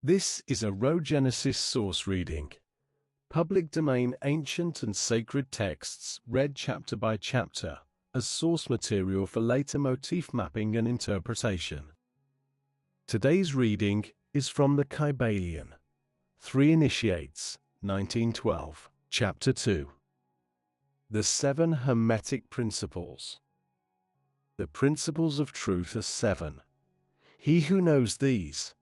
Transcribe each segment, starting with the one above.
This is a Rhogenesis Source Reading. Public domain ancient and sacred texts read chapter by chapter as source material for later motif mapping and interpretation. Today's reading is from the Kybalion. 3 Initiates, 1912, Chapter 2. The 7 Hermetic Principles. The principles of truth are 7. He who knows these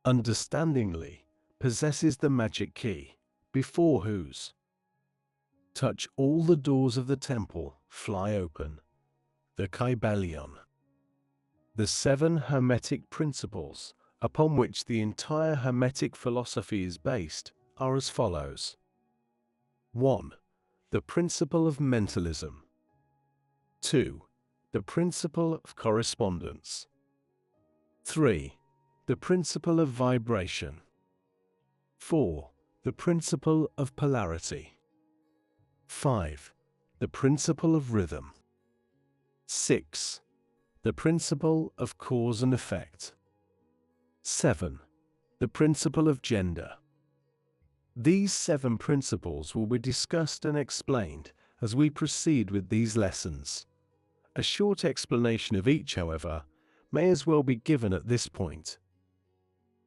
understandingly possesses the magic key, before whose touch all the doors of the temple fly open. The Kybalion. The 7 Hermetic principles, upon which the entire Hermetic philosophy is based, are as follows. 1. The principle of mentalism. 2. The principle of correspondence. 3. The principle of vibration. 4. The principle of polarity. 5. The principle of rhythm. 6. The principle of cause and effect. 7. The principle of gender. These 7 principles will be discussed and explained as we proceed with these lessons. A short explanation of each, however, may as well be given at this point.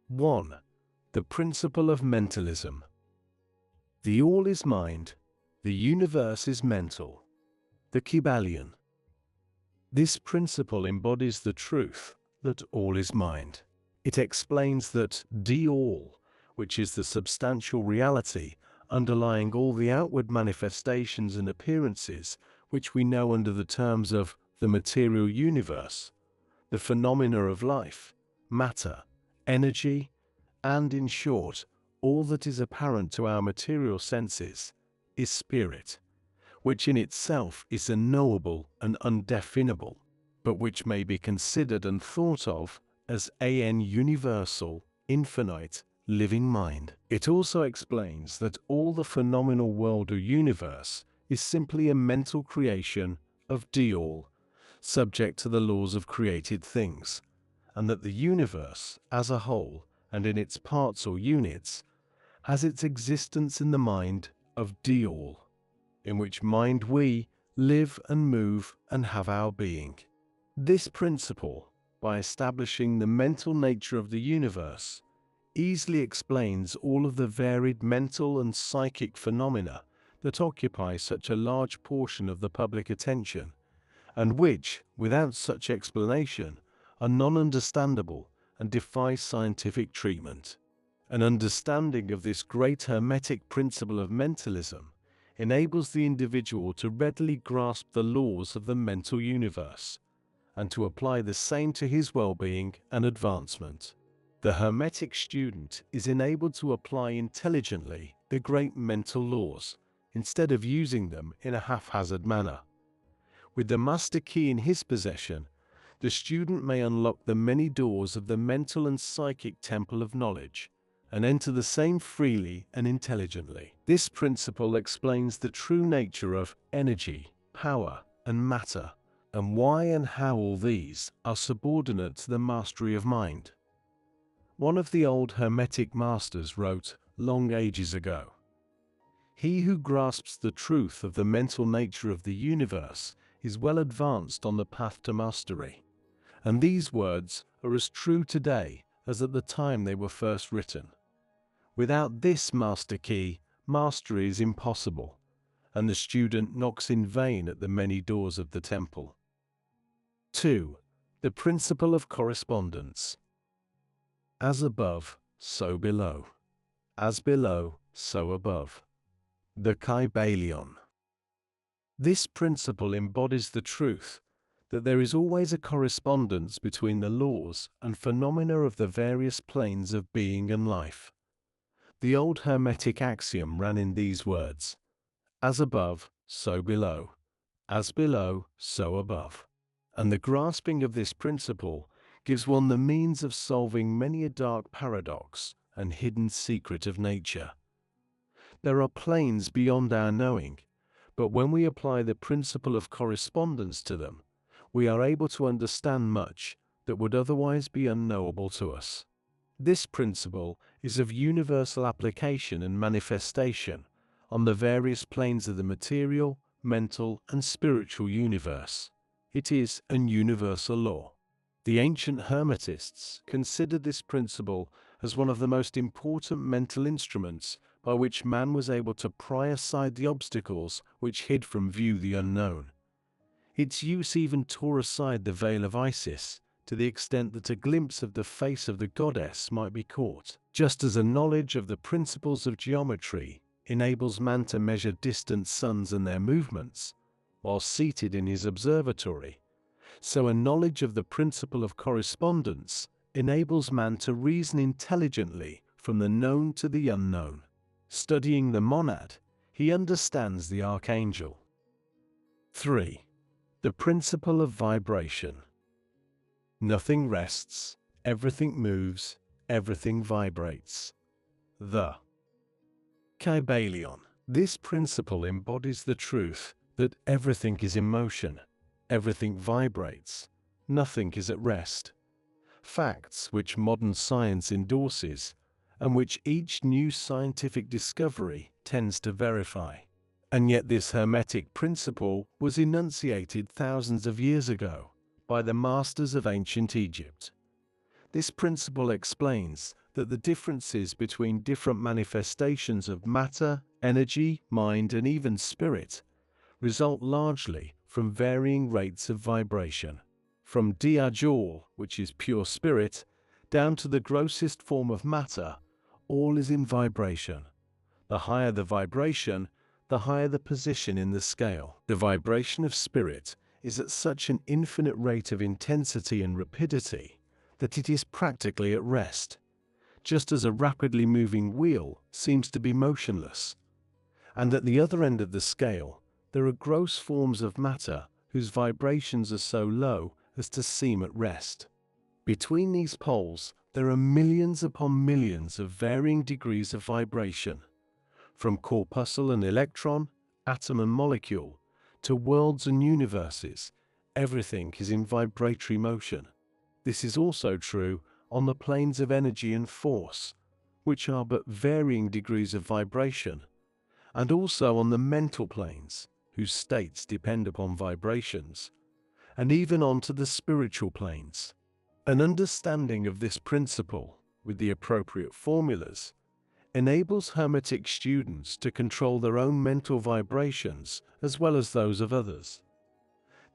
1. The principle of mentalism. The all is mind, the universe is mental. The Kybalion. This principle embodies the truth that all is mind. It explains that all, which is the substantial reality underlying all the outward manifestations and appearances which we know under the terms of the material universe, the phenomena of life, matter, energy, and in short, all that is apparent to our material senses, is spirit, which in itself is unknowable and undefinable, but which may be considered and thought of as an universal, infinite, living mind. It also explains that all the phenomenal world or universe is simply a mental creation of all, subject to the laws of created things, and that the universe as a whole and in its parts or units has its existence in the mind of all, in which mind we live and move and have our being. This principle, by establishing the mental nature of the universe, easily explains all of the varied mental and psychic phenomena that occupy such a large portion of the public attention, and which, without such explanation, are non-understandable and defy scientific treatment. An understanding of this great Hermetic principle of mentalism enables the individual to readily grasp the laws of the mental universe, and to apply the same to his well-being and advancement. The Hermetic student is enabled to apply intelligently the great mental laws, instead of using them in a haphazard manner. With the master key in his possession, the student may unlock the many doors of the mental and psychic temple of knowledge, and enter the same freely and intelligently. This principle explains the true nature of energy, power, and matter, and why and how all these are subordinate to the mastery of mind. One of the old Hermetic masters wrote long ages ago, "He who grasps the truth of the mental nature of the universe is well advanced on the path to mastery." And these words are as true today as at the time they were first written. Without this master key, mastery is impossible, and the student knocks in vain at the many doors of the temple. 2. The principle of correspondence. As above, so below. As below, so above. The Kybalion. This principle embodies the truth that there is always a correspondence between the laws and phenomena of the various planes of being and life. The old Hermetic axiom ran in these words: as above, so below. As below, so above. And the grasping of this principle gives one the means of solving many a dark paradox and hidden secret of nature. There are planes beyond our knowing, but when we apply the principle of correspondence to them, we are able to understand much that would otherwise be unknowable to us. This principle is of universal application and manifestation on the various planes of the material, mental, and spiritual universe. It is an universal law. The ancient Hermetists considered this principle as one of the most important mental instruments by which man was able to pry aside the obstacles which hid from view the unknown. Its use even tore aside the veil of Isis, to the extent that a glimpse of the face of the goddess might be caught. Just as a knowledge of the principles of geometry enables man to measure distant suns and their movements, while seated in his observatory, so a knowledge of the principle of correspondence enables man to reason intelligently from the known to the unknown. Studying the monad, he understands the archangel. 3. The principle of vibration. Nothing rests, everything moves, everything vibrates. The Kybalion. This principle embodies the truth that everything is in motion, everything vibrates, nothing is at rest. Facts which modern science endorses, and which each new scientific discovery tends to verify. And yet this Hermetic principle was enunciated thousands of years ago by the masters of ancient Egypt. This principle explains that the differences between different manifestations of matter, energy, mind, and even spirit result largely from varying rates of vibration. From Diajol, which is pure spirit, down to the grossest form of matter, all is in vibration. The higher the vibration, the higher the position in the scale. The vibration of spirit is at such an infinite rate of intensity and rapidity that it is practically at rest, just as a rapidly moving wheel seems to be motionless. And at the other end of the scale, there are gross forms of matter whose vibrations are so low as to seem at rest. Between these poles, there are millions upon millions of varying degrees of vibration, from corpuscle and electron, atom and molecule, to worlds and universes. Everything is in vibratory motion. This is also true on the planes of energy and force, which are but varying degrees of vibration, and also on the mental planes, whose states depend upon vibrations, and even onto the spiritual planes. An understanding of this principle, with the appropriate formulas, enables Hermetic students to control their own mental vibrations as well as those of others.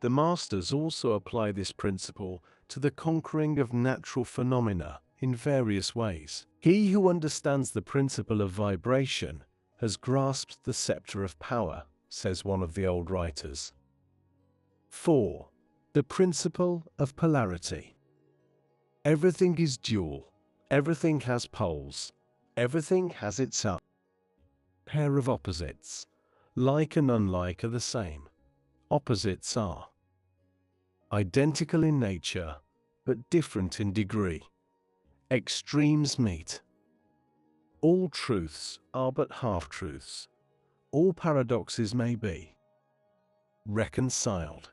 The masters also apply this principle to the conquering of natural phenomena in various ways. He who understands the principle of vibration has grasped the scepter of power, says one of the old writers. 4. The principle of polarity. Everything is dual. Everything has poles. Everything has its own pair of opposites. Like and unlike are the same. Opposites are identical in nature, but different in degree. Extremes meet. All truths are but half-truths. All paradoxes may be reconciled.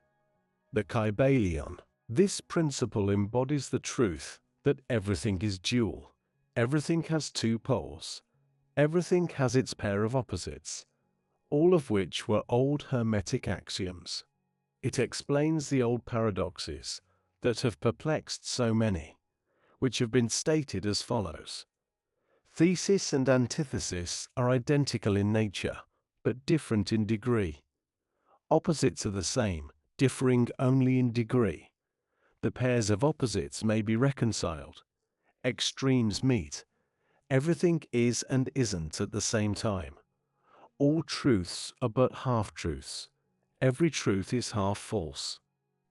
The Kybalion. This principle embodies the truth that everything is dual. Everything has two poles. Everything has its pair of opposites, all of which were old Hermetic axioms. It explains the old paradoxes that have perplexed so many, which have been stated as follows. Thesis and antithesis are identical in nature, but different in degree. Opposites are the same, differing only in degree. The pairs of opposites may be reconciled. Extremes meet. Everything is and isn't at the same time. All truths are but half-truths. Every truth is half false.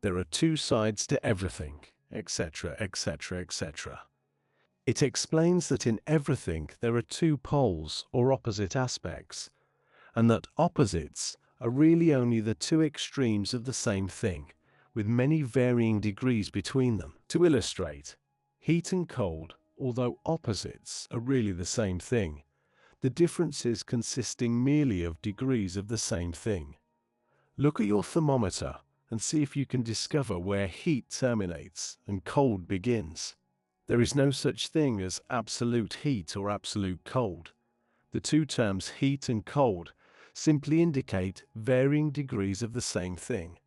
There are two sides to everything, etc., etc., etc. It explains that in everything there are two poles or opposite aspects, and that opposites are really only the two extremes of the same thing, with many varying degrees between them. To illustrate, heat and cold, although opposites are really the same thing, the differences consisting merely of degrees of the same thing. Look at your thermometer and see if you can discover where heat terminates and cold begins. There is no such thing as absolute heat or absolute cold. The two terms heat and cold simply indicate varying degrees of the same thing,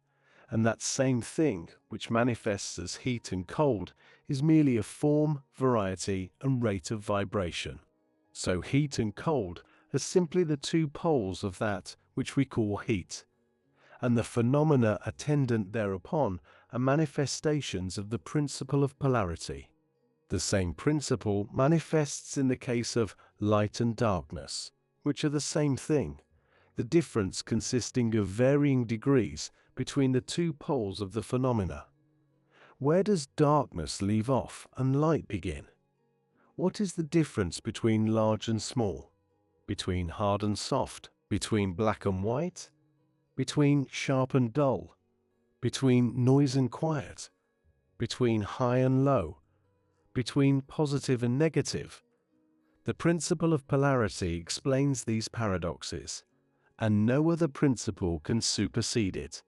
and that same thing, which manifests as heat and cold, is merely a form, variety, and rate of vibration. So heat and cold are simply the two poles of that which we call heat, and the phenomena attendant thereupon are manifestations of the principle of polarity. The same principle manifests in the case of light and darkness, which are the same thing, the difference consisting of varying degrees between the two poles of the phenomena. Where does darkness leave off and light begin? What is the difference between large and small, between hard and soft, between black and white, between sharp and dull, between noise and quiet, between high and low, between positive and negative? The principle of polarity explains these paradoxes, and no other principle can supersede it.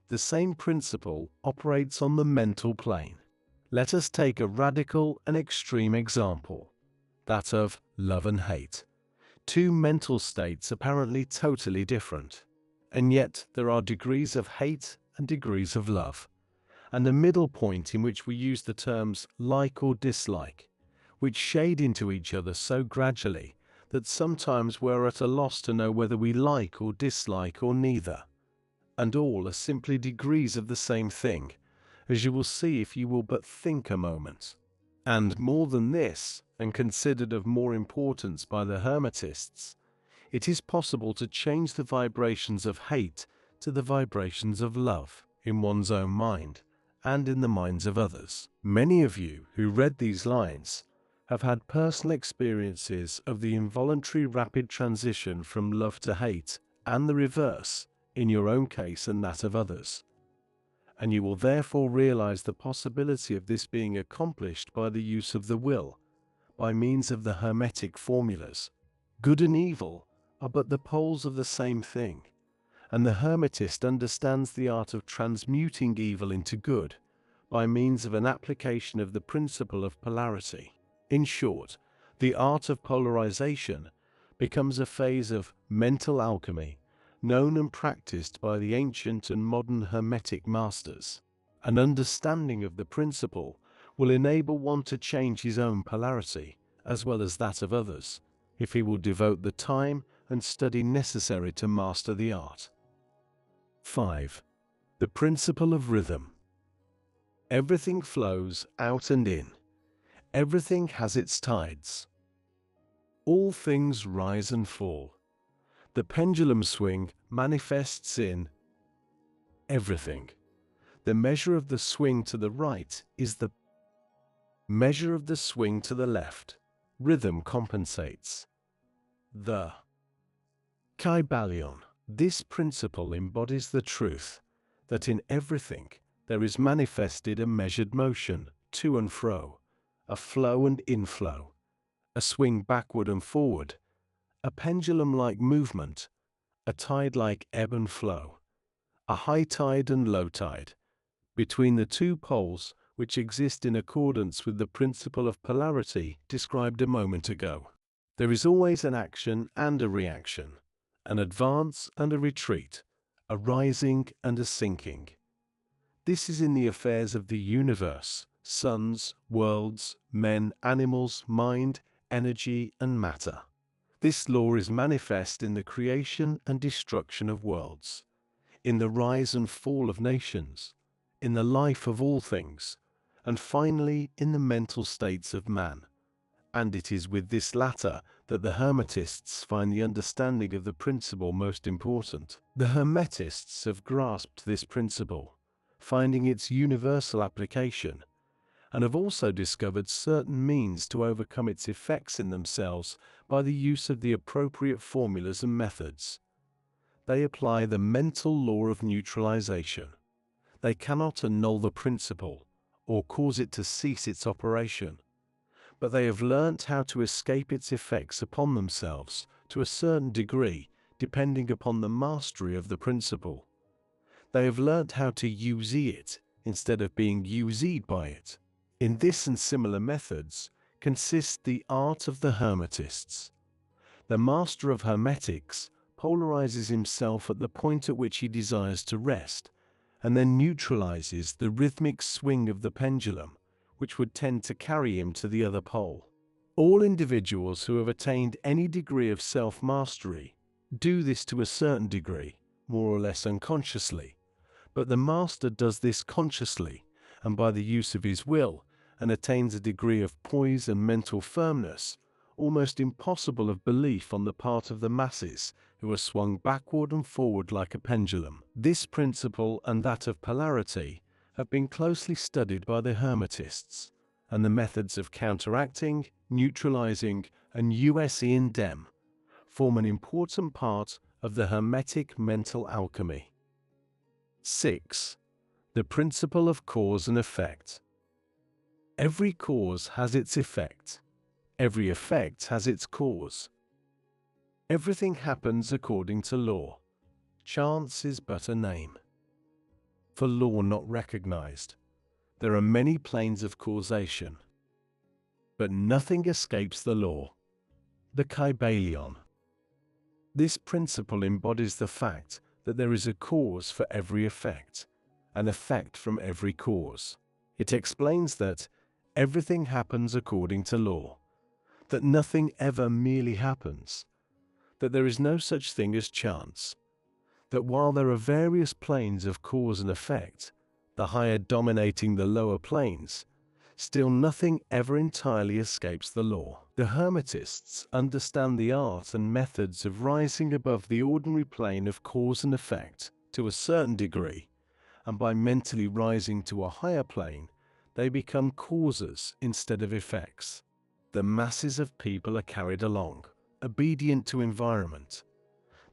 The same principle operates on the mental plane. Let us take a radical and extreme example, that of love and hate. Two mental states apparently totally different, and yet there are degrees of hate and degrees of love, and a middle point in which we use the terms like or dislike, which shade into each other so gradually that sometimes we're at a loss to know whether we like or dislike or neither. And all are simply degrees of the same thing, as you will see if you will but think a moment. And more than this, and considered of more importance by the Hermetists, it is possible to change the vibrations of hate to the vibrations of love in one's own mind and in the minds of others. Many of you who read these lines have had personal experiences of the involuntary rapid transition from love to hate, and the reverse, in your own case and that of others. And you will therefore realize the possibility of this being accomplished by the use of the will, by means of the Hermetic formulas. Good and evil are but the poles of the same thing, and the Hermetist understands the art of transmuting evil into good by means of an application of the principle of polarity. In short, the art of polarization becomes a phase of mental alchemy, known and practiced by the ancient and modern Hermetic masters. An understanding of the principle will enable one to change his own polarity, as well as that of others, if he will devote the time and study necessary to master the art. 5. The principle of rhythm. Everything flows out and in. Everything has its tides. All things rise and fall. The pendulum swing manifests in everything. The measure of the swing to the right is the measure of the swing to the left. Rhythm compensates. The Kybalion. This principle embodies the truth that in everything there is manifested a measured motion, to and fro, a flow and inflow, a swing backward and forward, a pendulum-like movement, a tide-like ebb and flow, a high tide and low tide, between the two poles which exist in accordance with the principle of polarity described a moment ago. There is always an action and a reaction, an advance and a retreat, a rising and a sinking. This is in the affairs of the universe, suns, worlds, men, animals, mind, energy, and matter. This law is manifest in the creation and destruction of worlds, in the rise and fall of nations, in the life of all things, and finally in the mental states of man. And it is with this latter that the Hermetists find the understanding of the principle most important. The Hermetists have grasped this principle, finding its universal application, and have also discovered certain means to overcome its effects in themselves by the use of the appropriate formulas and methods. They apply the mental law of neutralization. They cannot annul the principle, or cause it to cease its operation, but they have learnt how to escape its effects upon themselves to a certain degree, depending upon the mastery of the principle. They have learnt how to use it instead of being used by it. In this and similar methods consists the art of the Hermetists. The master of Hermetics polarizes himself at the point at which he desires to rest, and then neutralizes the rhythmic swing of the pendulum, which would tend to carry him to the other pole. All individuals who have attained any degree of self-mastery do this to a certain degree, more or less unconsciously, but the master does this consciously and by the use of his will, and attains a degree of poise and mental firmness almost impossible of belief on the part of the masses who are swung backward and forward like a pendulum. This principle and that of polarity have been closely studied by the Hermetists, and the methods of counteracting, neutralizing, and us in dem form an important part of the Hermetic mental alchemy. 6. The principle of cause and effect. Every cause has its effect. Every effect has its cause. Everything happens according to law. Chance is but a name. For law not recognized, there are many planes of causation. But nothing escapes the law. The Kybalion. This principle embodies the fact that there is a cause for every effect, an effect from every cause. It explains that everything happens according to law, that nothing ever merely happens, that there is no such thing as chance, that while there are various planes of cause and effect, the higher dominating the lower planes, still nothing ever entirely escapes the law. The Hermetists understand the art and methods of rising above the ordinary plane of cause and effect to a certain degree, and by mentally rising to a higher plane, they become causes instead of effects. The masses of people are carried along, obedient to environment,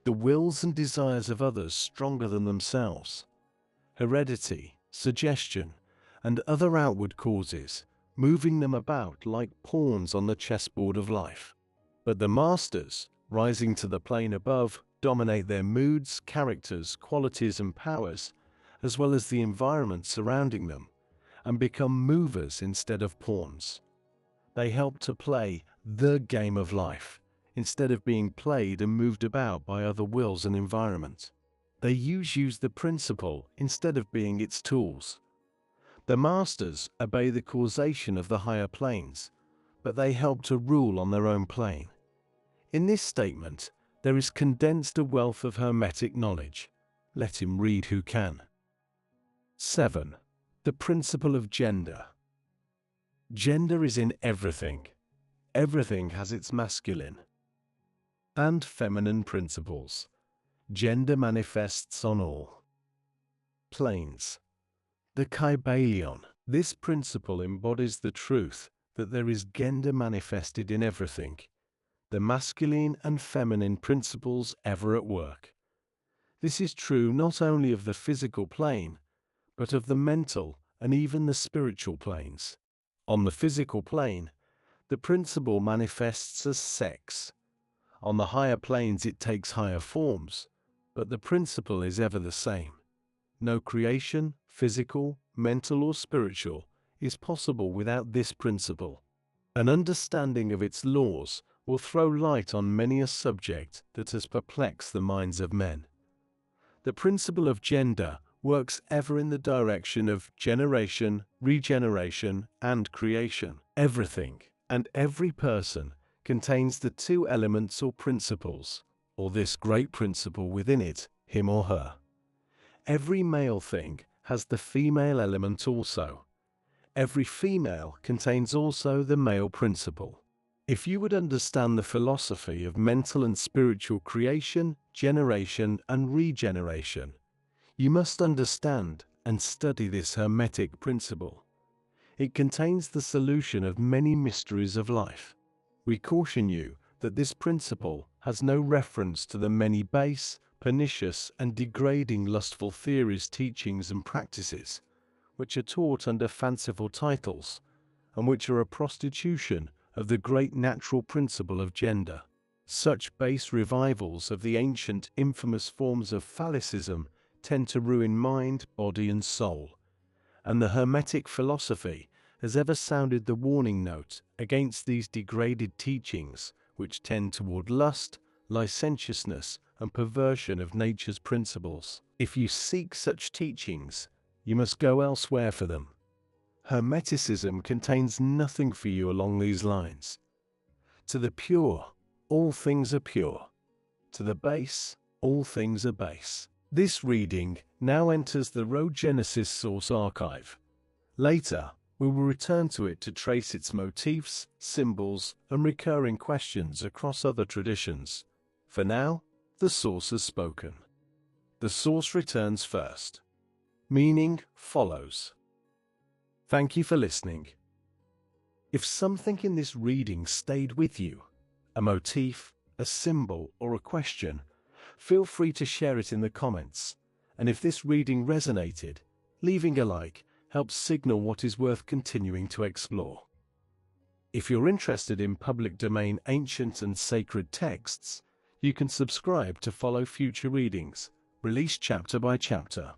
the wills and desires of others stronger than themselves, heredity, suggestion, and other outward causes, moving them about like pawns on the chessboard of life. But the masters, rising to the plane above, dominate their moods, characters, qualities, and powers, as well as the environment surrounding them, and become movers instead of pawns. They help to play the game of life, instead of being played and moved about by other wills and environment. They use the principle instead of being its tools. The masters obey the causation of the higher planes, but they help to rule on their own plane. In this statement, there is condensed a wealth of Hermetic knowledge. Let him read who can. 7. The principle of gender. Gender is in everything. Everything has its masculine and feminine principles. Gender manifests on all planes. The Kybalion. This principle embodies the truth that there is gender manifested in everything, the masculine and feminine principles ever at work. This is true not only of the physical plane, but of the mental and even the spiritual planes. On the physical plane, the principle manifests as sex. On the higher planes it takes higher forms, but the principle is ever the same. No creation, physical, mental or spiritual, is possible without this principle. An understanding of its laws will throw light on many a subject that has perplexed the minds of men. The principle of gender works ever in the direction of generation, regeneration, and creation. Everything and every person contains the two elements or principles, or this great principle within it, him or her. Every male thing has the female element also. Every female contains also the male principle. If you would understand the philosophy of mental and spiritual creation, generation, and regeneration, you must understand and study this Hermetic principle. It contains the solution of many mysteries of life. We caution you that this principle has no reference to the many base, pernicious, and degrading lustful theories, teachings, and practices, which are taught under fanciful titles, and which are a prostitution of the great natural principle of gender. Such base revivals of the ancient infamous forms of phallicism tend to ruin mind, body, and soul, and the Hermetic philosophy has ever sounded the warning note against these degraded teachings which tend toward lust, licentiousness, and perversion of nature's principles. If you seek such teachings, you must go elsewhere for them. Hermeticism contains nothing for you along these lines. To the pure, all things are pure. To the base, all things are base. This reading now enters the Rhogenesis Source Archive. Later, we will return to it to trace its motifs, symbols, and recurring questions across other traditions. For now, the source has spoken. The source returns first. Meaning follows. Thank you for listening. If something in this reading stayed with you, a motif, a symbol, or a question, feel free to share it in the comments. And if this reading resonated, leaving a like helps signal what is worth continuing to explore. If you're interested in public domain ancient and sacred texts, you can subscribe to follow future readings, released chapter by chapter.